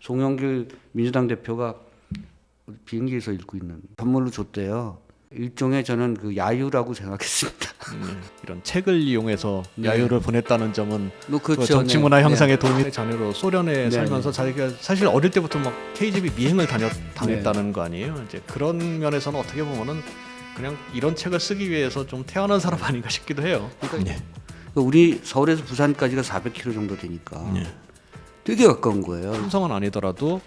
송영길 민주당 대표가 비행기에서 읽고 있는 선물로 줬대요. 일종의 저는 그 야유라고 생각했습니다. 이런 책을 이용해서 야유를 보냈다는 점은 그렇죠. 그 정치 문화 네. 형성에 도움이 자녀로 소련에 네. 살면서 자기가 사실 어릴 때부터 막 KGB 미행을 당했다는 거 아니에요. 이제 그런 면에서는 어떻게 보면은 그냥 이런 책을 쓰기 위해서 좀 태어난 사람 아닌가 싶기도 해요. 그러니까 우리 서울에서 부산까지가 400km 정도 되니까 되게 가까운 거예요. 삼성은 아니더라도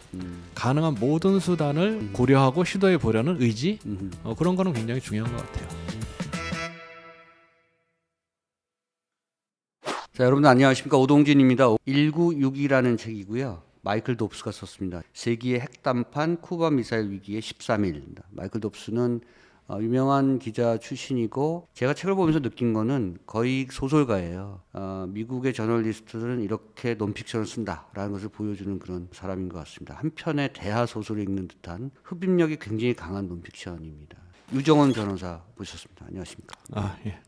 가능한 모든 수단을 고려하고 시도해 보려는 의지 그런 거는 굉장히 중요한 것 같아요. 자, 여러분들 안녕하십니까? 오동진입니다. 1962라는 책이고요. 마이클 dobs가 썼습니다. 세기의 핵담판 쿠바 미사일 위기의 13일입니다. 마이클 dobs는 유명한 기자 출신이고 제가 책을 보면서 느낀 거는 거의 소설가예요. 미국의 저널리스트들은 이렇게 논픽션을 쓴다라는 것을 보여주는 그런 사람인 것 같습니다. 한 편의 대하 소설을 읽는 듯한 흡입력이 굉장히 강한 논픽션입니다. 유정원 변호사 모셨습니다. 안녕하십니까?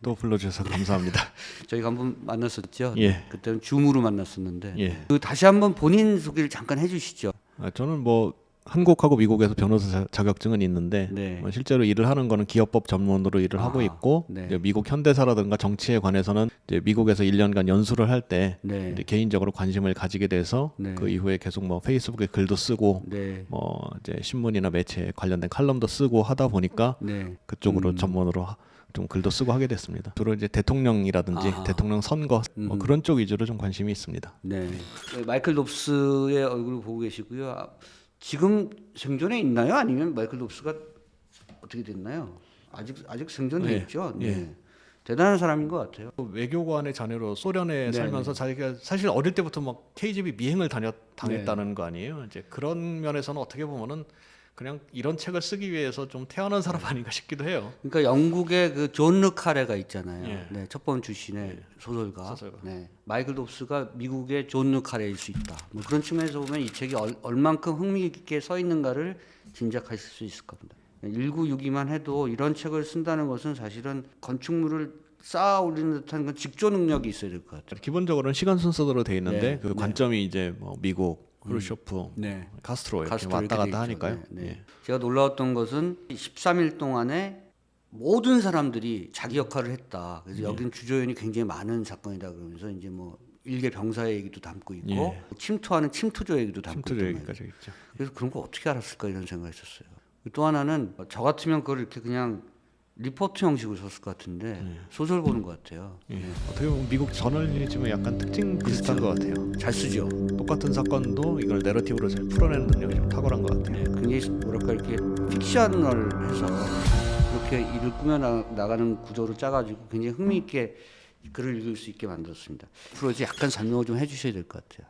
또 불러주셔서 감사합니다. 저희가 한번 만났었죠. 예. 그때는 줌으로 만났었는데 예. 다시 한번 본인 소개를 잠깐 해주시죠. 저는 뭐 한국하고 미국에서 변호사 자격증은 있는데 네. 실제로 일을 하는 거는 기업법 전문으로 일을 하고 있고 네. 이제 미국 현대사라든가 정치에 관해서는 이제 미국에서 1년간 연수를 할 때 네. 개인적으로 관심을 가지게 돼서 네. 그 이후에 계속 뭐 페이스북에 글도 쓰고 네. 뭐 이제 신문이나 매체에 관련된 칼럼도 쓰고 하다 보니까 네. 그쪽으로 전문으로 좀 글도 쓰고 하게 됐습니다. 주로 이제 대통령이라든지 대통령 선거 뭐 그런 쪽 위주로 좀 관심이 있습니다. 네. 마이클 dobs의 얼굴을 보고 계시고요. 지금 생존에 있나요? 아니면 마이클 dobs가 어떻게 됐나요? 아직 생존해 네. 있죠. 네. 대단한 사람인 것 같아요. 외교관의 자녀로 소련에 살면서 자기가 사실 어릴 때부터 막 KGB 미행을 당했다는 거 아니에요. 이제 그런 면에서는 어떻게 보면은 그냥 이런 책을 쓰기 위해서 좀 태어난 사람 아닌가 싶기도 해요. 그러니까 영국의 그 존 르 카레가 있잖아요. 예. 네, 첫번 출신의 소설가. 소설가. 네, 마이클 dobs가 미국의 존 르 카레일 수 있다. 뭐 그런 측면에서 보면 이 책이 얼만큼 흥미 있게 써 있는가를 짐작하실 수 있을 겁니다. 1962만 해도 이런 책을 쓴다는 것은 사실은 건축물을 쌓아 올리는 듯한 그런 직조 능력이 있어야 될 것 같아요. 기본적으로는 시간 순서대로 돼 있는데 네. 그 관점이 이제 뭐 미국, 크루쇼프, 네. 카스트로 이렇게 카스트로 왔다 이렇게 갔다 돼 있죠. 하니까요. 네, 네. 예. 제가 놀라웠던 것은 13일 동안에 모든 사람들이 자기 역할을 했다. 그래서 여기는 주조연이 굉장히 많은 사건이다 그러면서 이제 뭐 일개 병사의 얘기도 담고 있고 침투하는 침투조 얘기도 담고 있고. 침투조 얘기까지 있죠. 그래서 그런 거 어떻게 알았을까 이런 생각했었어요. 또 하나는 저 같으면 그걸 이렇게 그냥 리포트 형식으로 썼을 것 같은데 소설 보는 것 같아요. 어떻게 보면 미국 저널리즘의 약간 특징 비슷한 것 같아요. 잘 쓰죠. 똑같은 사건도 이걸 내러티브로 잘 풀어내는 능력이 좀 탁월한 것 같아요. 굉장히 뭐랄까 이렇게 픽션을해서 그렇게 일을 꾸며 나가는 구조로 짜가지고 굉장히 흥미 있게 글을 읽을 수 있게 만들었습니다. 앞으로 이제 약간 설명을 좀 해주셔야 될 것 같아요.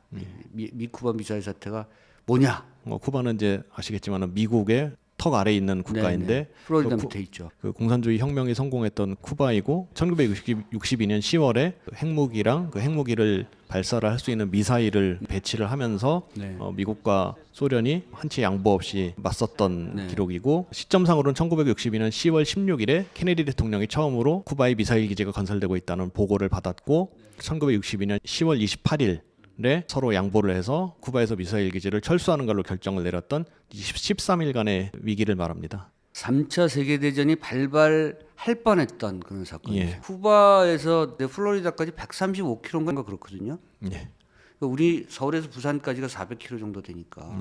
미쿠바 미사일 사태가 뭐냐? 쿠바는 이제 아시겠지만 미국의 턱 아래에 있는 국가인데 네네. 플로리다 밑에 있죠. 그 공산주의 혁명이 성공했던 쿠바이고 1962년 10월에 핵무기랑 그 핵무기를 발사를 할 수 있는 미사일을 배치를 하면서 미국과 소련이 한치 양보 없이 맞섰던 기록이고 시점상으로는 1962년 10월 16일에 케네디 대통령이 처음으로 쿠바의 미사일 기지가 건설되고 있다는 보고를 받았고 1962년 10월 28일 서로 양보를 해서 쿠바에서 미사일 기지를 철수하는 걸로 결정을 내렸던 13일간의 위기를 말합니다. 3차 세계대전이 발발할 뻔했던 그런 사건이죠. 쿠바에서 플로리다까지 135km인가 그렇거든요. 그러니까 우리 서울에서 부산까지가 400km 정도 되니까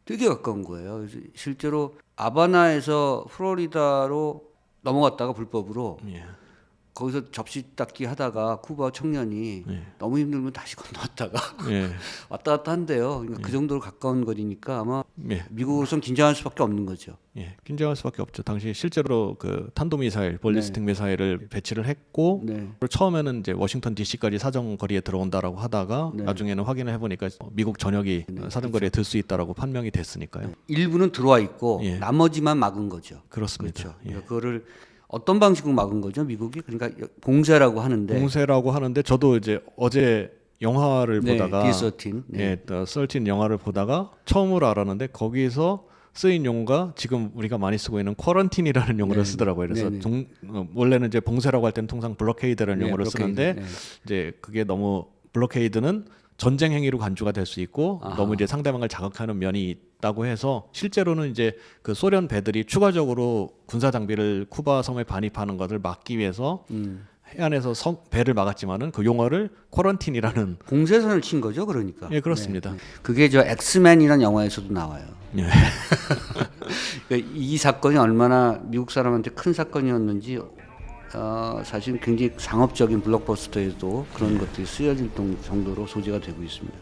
되게 가까운 거예요. 그래서 실제로 아바나에서 플로리다로 넘어갔다가 불법으로 거기서 접시 닦기 하다가 쿠바 청년이 너무 힘들면 다시 건너왔다가 왔다 갔다 한대요. 그러니까 그 정도로 가까운 거리니까 아마 미국으로선 긴장할 수밖에 없는 거죠. 긴장할 수밖에 없죠. 당시 실제로 그 탄도미사일, 볼리스틱 미사일을 배치를 했고 처음에는 이제 워싱턴 D.C.까지 사정거리에 들어온다라고 하다가 나중에는 확인을 해보니까 미국 전역이 사정거리에 들 수 있다라고 판명이 됐으니까요. 일부는 들어와 있고 나머지만 막은 거죠. 그렇습니다. 그렇죠. 그러니까 그거를 어떤 방식으로 막은 거죠, 미국이? 그러니까 봉쇄라고 하는데 저도 이제 어제 영화를 보다가 D13 13 영화를 보다가 처음으로 알았는데 거기서 쓰인 용어가 지금 우리가 많이 쓰고 있는 쿼런틴이라는 용어를 쓰더라고요. 그래서 원래는 이제 봉쇄라고 할 때는 통상 블로케이드라는 용어를 쓰는데 이제 그게 너무 블로케이드는 전쟁 행위로 간주가 될 수 있고 아하. 너무 이제 상대방을 자극하는 면이 있다고 해서 실제로는 이제 그 소련 배들이 추가적으로 군사 장비를 쿠바 섬에 반입하는 것을 막기 위해서 해안에서 배를 막았지만은 그 용어를 쿼런틴이라는 공세선을 친 거죠, 그러니까. 예, 그렇습니다. 네. 그게 저 엑스맨이라는 영화에서도 나와요. 예. 그러니까 이 사건이 얼마나 미국 사람한테 큰 사건이었는지 사실 굉장히 상업적인 블록버스터에도 그런 것들이 쓰여질 정도로 소재가 되고 있습니다.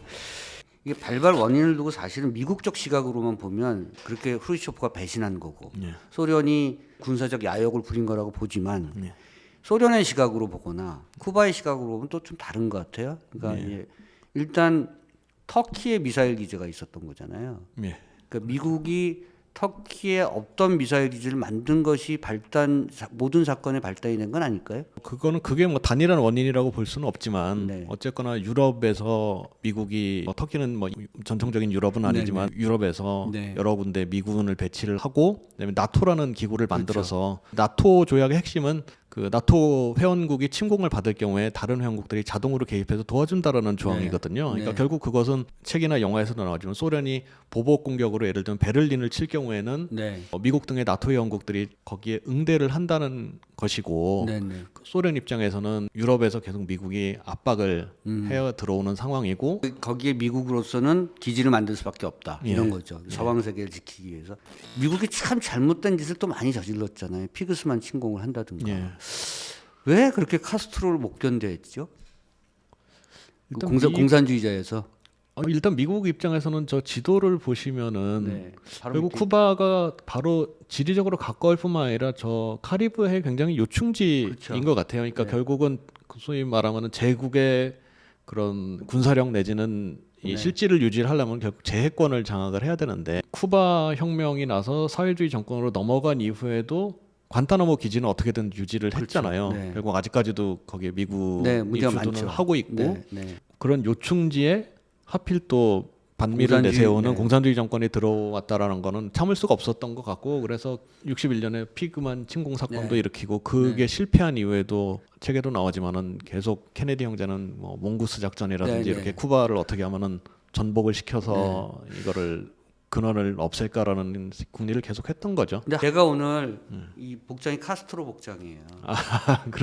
이게 발발 원인을 두고 사실은 미국적 시각으로만 보면 그렇게 후르시초프가 배신한 거고 소련이 군사적 야욕을 부린 거라고 보지만 소련의 시각으로 보거나 쿠바의 시각으로 보면 또 좀 다른 것 같아요. 그러니까 이제 일단 터키에 미사일 기지가 있었던 거잖아요. 그러니까 미국이 터키에 없던 미사일 기지를 만든 것이 모든 사건의 발단이 된 건 아닐까요? 그게 뭐 단일한 원인이라고 볼 수는 없지만 네. 어쨌거나 유럽에서 미국이 터키는 뭐 전통적인 유럽은 아니지만 유럽에서 네. 여러 군데 미군을 배치를 하고 그다음에 나토라는 기구를 만들어서 나토 조약의 핵심은 그 나토 회원국이 침공을 받을 경우에 다른 회원국들이 자동으로 개입해서 도와준다라는 조항이거든요. 그러니까 결국 그것은 책이나 영화에서도 나오지만 소련이 보복 공격으로 예를 들면 베를린을 칠 경우에는 미국 등의 나토 회원국들이 거기에 응대를 한다는 것이고 소련 입장에서는 유럽에서 계속 미국이 압박을 해 들어오는 상황이고 거기에 미국으로서는 기지를 만들 수밖에 없다 이런 거죠. 서방 세계를 지키기 위해서 미국이 참 잘못된 짓을 또 많이 저질렀잖아요. 피그스만 침공을 한다든가. 왜 그렇게 카스트로를 못 견뎌했죠? 공산주의자에서. 일단 미국 입장에서는 저 지도를 보시면은 결국 쿠바가 바로 지리적으로 가까울 뿐만 아니라 저 카리브해 굉장히 요충지인 것 같아요. 그러니까 결국은 소위 말하면은 제국의 그런 군사력 내지는 이 실질을 유지하려면 결국 제해권을 장악을 해야 되는데 쿠바 혁명이 나서 사회주의 정권으로 넘어간 이후에도 관타나모 기지는 어떻게든 유지를 했잖아요. 결국 아직까지도 거기에 미국이 주둔을 하고 있고 그런 요충지에 하필 또 반미를 내세우는 공산주의 정권이 들어왔다라는 거는 참을 수가 없었던 것 같고 그래서 61년에 피그만 침공 사건도 일으키고 그게 실패한 이후에도 책에도 나오지만은 계속 케네디 형제는 뭐 몽구스 작전이라든지 이렇게 쿠바를 어떻게 하면은 전복을 시켜서 이거를 근원을 없앨까라는 국리를 계속했던 거죠. 근데 제가 오늘 이 복장이 카스트로 복장이에요.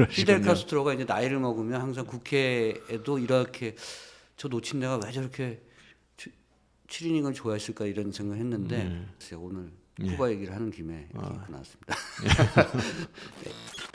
피델 카스트로가 이제 나이를 먹으면 항상 국회에도 이렇게 저 놓친 내가 왜 저렇게 추리닝을 좋아했을까 이런 생각을 했는데 오늘 쿠바 얘기를 하는 김에 이렇게 입고 나왔습니다.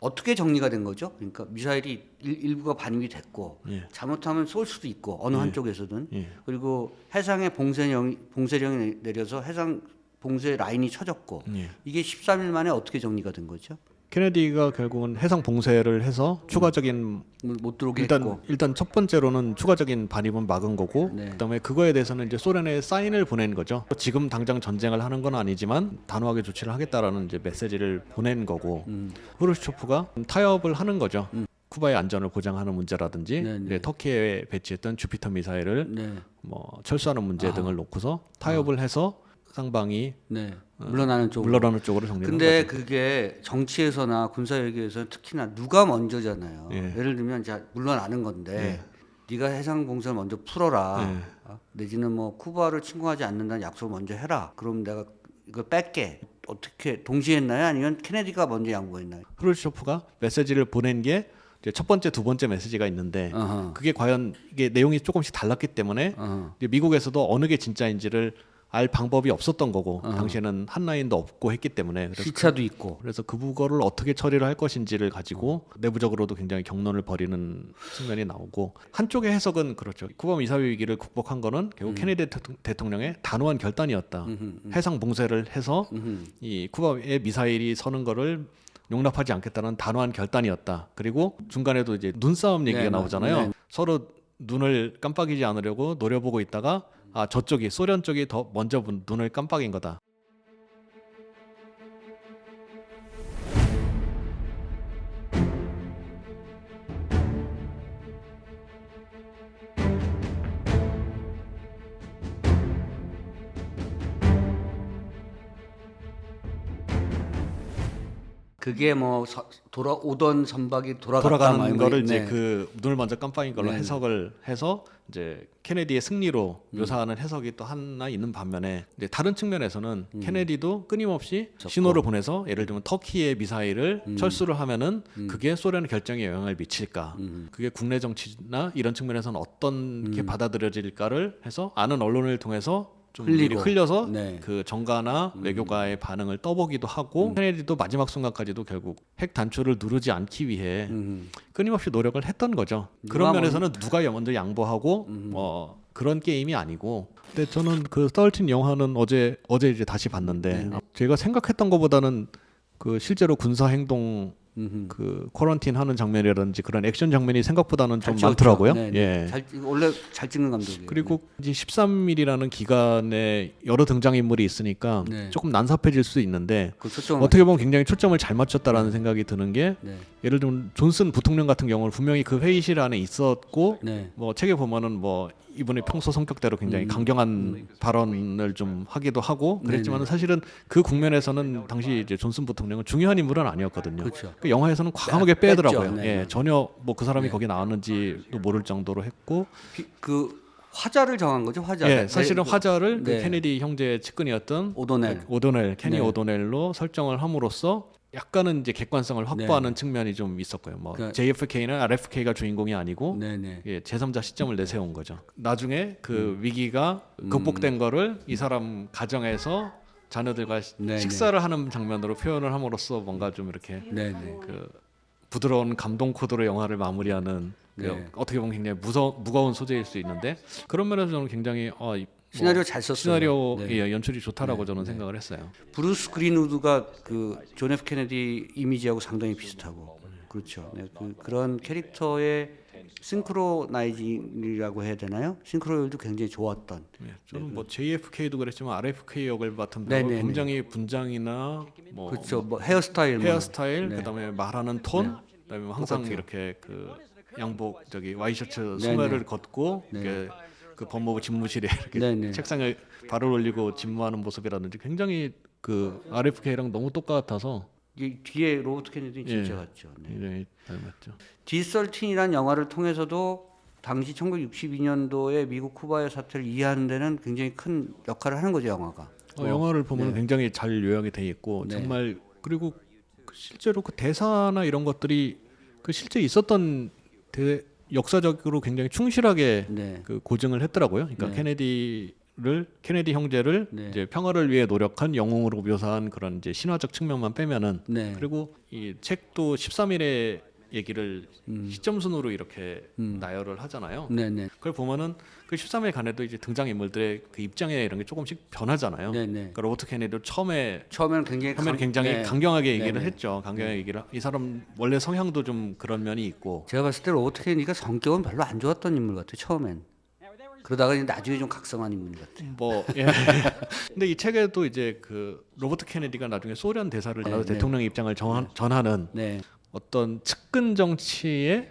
어떻게 정리가 된 거죠? 그러니까 미사일이 일부가 반입이 됐고 잘못하면 쏠 수도 있고 어느 한쪽에서든 그리고 해상에 봉쇄령이 내려서 해상 봉쇄 라인이 쳐졌고 이게 13일 만에 어떻게 정리가 된 거죠? 케네디가 결국은 해상 봉쇄를 해서 추가적인 못 들어오게 했고 일단 첫 번째로는 추가적인 반입은 막은 거고 그다음에 그거에 대해서는 이제 소련에 사인을 보낸 거죠. 지금 당장 전쟁을 하는 건 아니지만 단호하게 조치를 하겠다라는 이제 메시지를 보낸 거고 후르시초프가 타협을 하는 거죠. 쿠바의 안전을 보장하는 문제라든지 터키에 배치했던 주피터 미사일을 뭐 철수하는 문제 등을 놓고서 타협을 해서 상방이 물러나는 쪽으로 정리를 근데 한 거죠. 그게 정치에서나 군사 외교에서는 특히나 누가 먼저잖아요. 예를 들면 자 물러나는 건데 네가 해상 봉쇄를 먼저 풀어라. 내지는 뭐 쿠바를 침공하지 않는다는 약속을 먼저 해라. 그럼 내가 이걸 뺄게. 어떻게 동시에 했나요? 아니면 케네디가 먼저 양보했나요? 후르시초프가 메시지를 보낸 게 이제 첫 번째, 두 번째 메시지가 있는데 그게 과연 이게 내용이 조금씩 달랐기 때문에 이제 미국에서도 어느 게 진짜인지를 알 방법이 없었던 거고 당시에는 한라인도 없고 했기 때문에 시차도 있고 그래서 그거를 어떻게 처리를 할 것인지를 가지고 내부적으로도 굉장히 격론을 벌이는 측면이 나오고 한쪽의 해석은 그렇죠. 쿠바 미사일 위기를 극복한 거는 결국 케네디 대통령의 단호한 결단이었다. 해상 봉쇄를 해서 이 쿠바의 미사일이 서는 거를 용납하지 않겠다는 단호한 결단이었다. 그리고 중간에도 이제 눈싸움 얘기가 나오잖아요. 서로 눈을 깜빡이지 않으려고 노려보고 있다가 저쪽이 소련 쪽이 더 먼저 눈을 깜빡인 거다. 그게 뭐 오던 선박이 돌아가는 거를 네. 이제 그 눈을 먼저 깜빡인 걸로 네. 해석을 해서 이제 케네디의 승리로 묘사하는 해석이 또 하나 있는 반면에 이제 다른 측면에서는 케네디도 끊임없이 신호를 보내서 예를 들면 터키의 미사일을 철수를 하면은 그게 소련의 결정에 영향을 미칠까, 그게 국내 정치나 이런 측면에서는 어떤 게 받아들여질까를 해서 아는 언론을 통해서 좀 미리 흘려서 네. 그 정가나 외교가의 반응을 떠보기도 하고 케네디도 마지막 순간까지도 결국 핵 단추를 누르지 않기 위해 끊임없이 노력을 했던 거죠. 그런 면에서는 누가 먼저 양보하고 그런 게임이 아니고. 근데 저는 그 스타월틴 영화는 어제 이제 다시 봤는데 제가 생각했던 것보다는 그 실제로 군사 행동 그 쿼런틴 하는 장면이라든지 그런 액션 장면이 생각보다는 좀 많더라고요. 예. 원래 잘 찍는 감독이에요. 그리고 이제 13일이라는 기간에 여러 등장 인물이 있으니까 조금 난삽해질 수 있는데 어떻게 보면 굉장히 초점을 잘 맞췄다라는 생각이 드는 게 예를 들면 존슨 부통령 같은 경우는 분명히 그 회의실 안에 있었고 뭐 책에 보면은 뭐 이분의 평소 성격대로 굉장히 강경한 발언을 좀 하기도 하고 그랬지만 사실은 그 국면에서는 당시 이제 존슨 부통령은 중요한 인물은 아니었거든요. 그렇죠. 그 영화에서는 과감하게 빼더라고요. 예, 전혀 뭐 그 사람이 거기 나왔는지도 모를 정도로 했고 그 화자를 정한 거죠. 화자. 예, 사실은 화자를 그 케네디 형제의 측근이었던 케니 오도넬로 설정을 함으로써 약간은 이제 객관성을 확보하는 측면이 좀 있었고요. 뭐 JFK는 RFK가 주인공이 아니고 예, 제3자 시점을 내세운 거죠. 나중에 그 위기가 극복된 거를 이 사람 가정에서 자녀들과 식사를 하는 장면으로 표현을 함으로써 뭔가 좀 이렇게 그 부드러운 감동 코드로 영화를 마무리하는 어떻게 보면 굉장히 무거운 소재일 수 있는데 그런 면에서 저는 굉장히 시나리오 잘 썼어요. 시나리오 연출이 좋다라고 저는 생각을 했어요. 브루스 그린우드가 그 존 F 케네디 이미지하고 상당히 비슷하고 그렇죠. 그런 캐릭터의 싱크로나이징이라고 해야 되나요? 싱크로율도 굉장히 좋았던. 저는 뭐 JFK도 그랬지만 RFK 역을 맡은 배우 굉장히 분장이나 뭐 그렇죠. 뭐 헤어스타일, 그다음에 말하는 톤, 그다음에 항상 이렇게 그 양복 와이셔츠 소매를 걷고 그 법무부 집무실에 이렇게 책상에 발을 올리고 집무하는 모습이라든지 굉장히 그 RFK랑 너무 똑같아서 뒤에 로버트 케네디 진짜 같죠. 네, 닮았죠. D13이라는 영화를 통해서도 당시 1962년도에 미국 쿠바의 사태를 이해하는 데는 굉장히 큰 역할을 하는 거죠, 영화가. 영화를 보면 굉장히 잘 요약이 돼 있고 정말 그리고 실제로 그 대사나 이런 것들이 그 실제 있었던 역사적으로 굉장히 충실하게 그 고증을 했더라고요. 그러니까 케네디 형제를 이제 평화를 위해 노력한 영웅으로 묘사한 그런 이제 신화적 측면만 빼면은 그리고 이 책도 13일의 얘기를 시점 순으로 이렇게 나열을 하잖아요. 그걸 보면은 그 13일 간에도 이제 등장 인물들의 그 입장에 이런 게 조금씩 변하잖아요. 그러니까 로버트 케네디도 처음에는 굉장히 강경하게 얘기를 했죠. 강경하게 얘기를 이 사람 원래 성향도 좀 그런 면이 있고. 제가 봤을 때 로버트 케네디가 성격은 별로 안 좋았던 인물 같아요. 처음엔. 그러다가 이제 나중에 좀 각성한 인물 같아요. 근데 이 책에도 이제 그 로버트 케네디가 나중에 소련 대사를 대통령 입장을 전하는 어떤 측근 정치의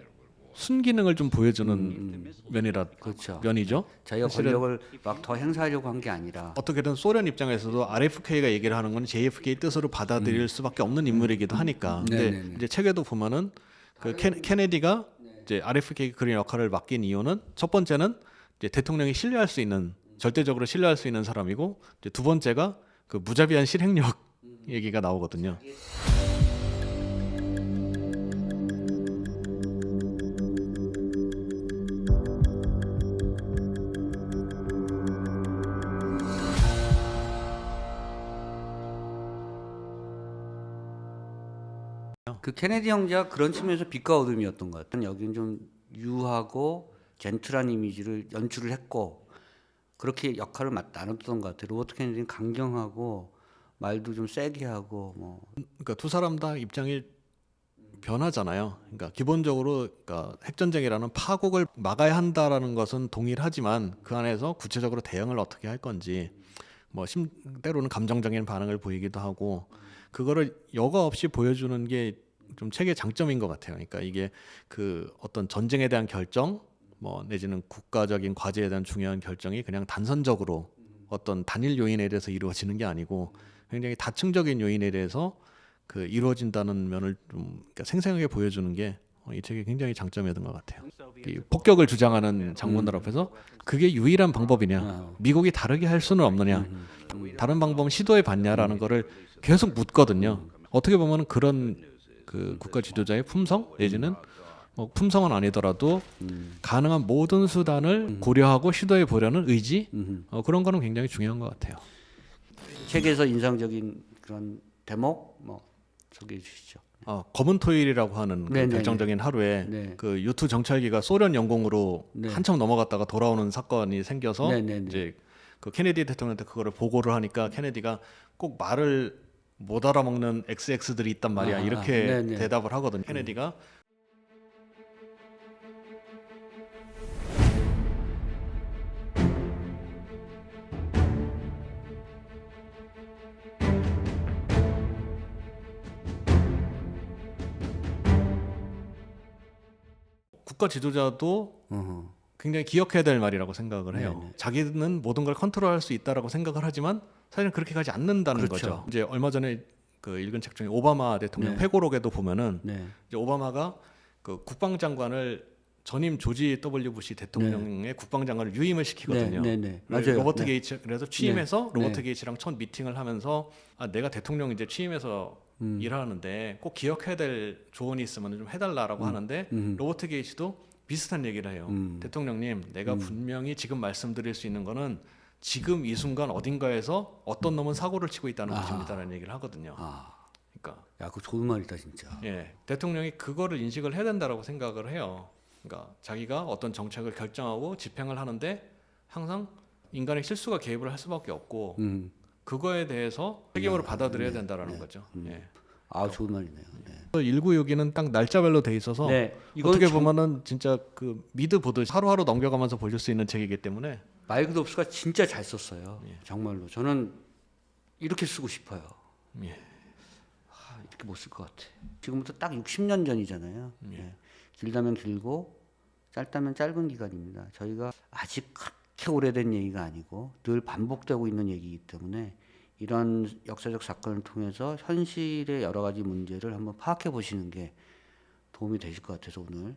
순기능을 좀 보여주는 면이죠. 자기가 권력을 막 더 행사하려고 한 게 아니라 어떻게든 소련 입장에서도 RFK가 얘기를 하는 건 JFK 뜻으로 받아들일 수밖에 없는 인물이기도 하니까. 근데 이제 책에도 보면은 그 케네디가 이제 RFK 그런 역할을 맡긴 이유는 첫 번째는 이제 대통령이 신뢰할 수 있는 절대적으로 신뢰할 수 있는 사람이고 이제 두 번째가 그 무자비한 실행력 얘기가 나오거든요. 그 케네디 형제가 그런 측면에서 빛과 어둠이었던 것 같아요. 여기는 좀 유하고 젠틀한 이미지를 연출을 했고 그렇게 역할을 나눴던 것 같아요. 로버트 케네디는 강경하고 말도 좀 세게 하고 뭐. 그러니까 두 사람 다 입장이 변하잖아요. 그러니까 기본적으로 그러니까 핵전쟁이라는 파국을 막아야 한다라는 것은 동일하지만 그 안에서 구체적으로 대응을 어떻게 할 건지 뭐 때로는 감정적인 반응을 보이기도 하고 그거를 여과 없이 보여주는 게 좀 책의 장점인 것 같아요. 그러니까 이게 그 어떤 전쟁에 대한 결정 뭐 내지는 국가적인 과제에 대한 중요한 결정이 그냥 단선적으로 어떤 단일 요인에 대해서 이루어지는 게 아니고 굉장히 다층적인 요인에 대해서 그 이루어진다는 면을 좀 그러니까 생생하게 보여주는 게 이 책의 굉장히 장점이었던 것 같아요. 이 폭격을 주장하는 장군들 앞에서 그게 유일한 방법이냐, 미국이 다르게 할 수는 없느냐, 다른 방법은 시도해 봤냐라는 거를 계속 묻거든요. 어떻게 보면 그런 그 국가 지도자의 품성 내지는 뭐 품성은 아니더라도 가능한 모든 수단을 고려하고 시도해 보려는 의지 그런 거는 굉장히 중요한 것 같아요. 책에서 인상적인 그런 대목 뭐 소개해 주시죠. 검은 토요일이라고 하는 그 결정적인 하루에 그 U2 정찰기가 소련 영공으로 한참 넘어갔다가 돌아오는 사건이 생겨서 이제 그 케네디 대통령한테 그거를 보고를 하니까 케네디가 꼭 말을 못 알아먹는 XX들이 있단 말이야 이렇게 대답을 하거든요. 케네디가 국가 지도자도 굉장히 기억해야 될 말이라고 생각을 해요. 자기는 모든 걸 컨트롤할 수 있다라고 생각을 하지만 사실은 그렇게 가지 않는다는 거죠. 이제 얼마 전에 그 읽은 책 중에 오바마 대통령 회고록에도 보면은 이제 오바마가 그 국방장관을 전임 조지 W 부시 대통령의 국방장관을 유임을 시키거든요. 맞아요. 로버트 게이츠 그래서 취임해서 로버트 게이츠랑 첫 미팅을 하면서 내가 대통령 이제 취임해서 일하는데 꼭 기억해야 될 조언이 있으면 좀 해달라라고 하는데 로버트 게이츠도 비슷한 얘기를 해요. 대통령님, 내가 분명히 지금 말씀드릴 수 있는 거는 지금 이 순간 어딘가에서 어떤 놈은 사고를 치고 있다는 것입니다라는 얘기를 하거든요. 그러니까 야, 그거 좋은 말이다 진짜. 예, 대통령이 그거를 인식을 해야 된다라고 생각을 해요. 그러니까 자기가 어떤 정책을 결정하고 집행을 하는데 항상 인간의 실수가 개입을 할 수밖에 없고 그거에 대해서 책임으로 받아들여야 된다라는 거죠. 예. 좋은 말이네요. 1962는 딱 날짜별로 돼 있어서 어떻게 보면은 진짜 그 미드 보듯이 하루하루 넘겨가면서 보실 수 있는 책이기 때문에 마이크 dob스가 진짜 잘 썼어요. 정말로 저는 이렇게 쓰고 싶어요. 이렇게 못 쓸 것 같아. 지금부터 딱 60년 전이잖아요. 길다면 길고 짧다면 짧은 기간입니다. 저희가 아직 그렇게 오래된 얘기가 아니고 늘 반복되고 있는 얘기이기 때문에 이런 역사적 사건을 통해서 현실의 여러 가지 문제를 한번 파악해 보시는 게 도움이 되실 것 같아서 오늘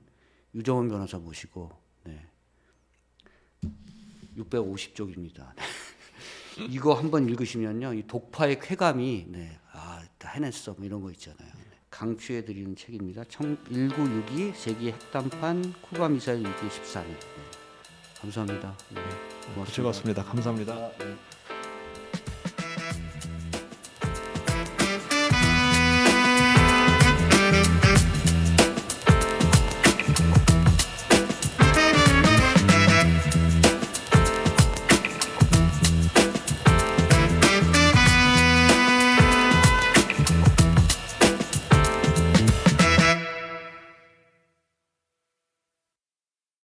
유정원 변호사 모시고 650쪽입니다. 이거 한번 읽으시면요, 이 독파의 쾌감이 다 해냈어 뭐 이런 거 있잖아요. 강추해 드리는 책입니다. 1962 세기 핵담판 쿠바 미사일 위기 14년. 감사합니다. 즐거웠습니다. 감사합니다.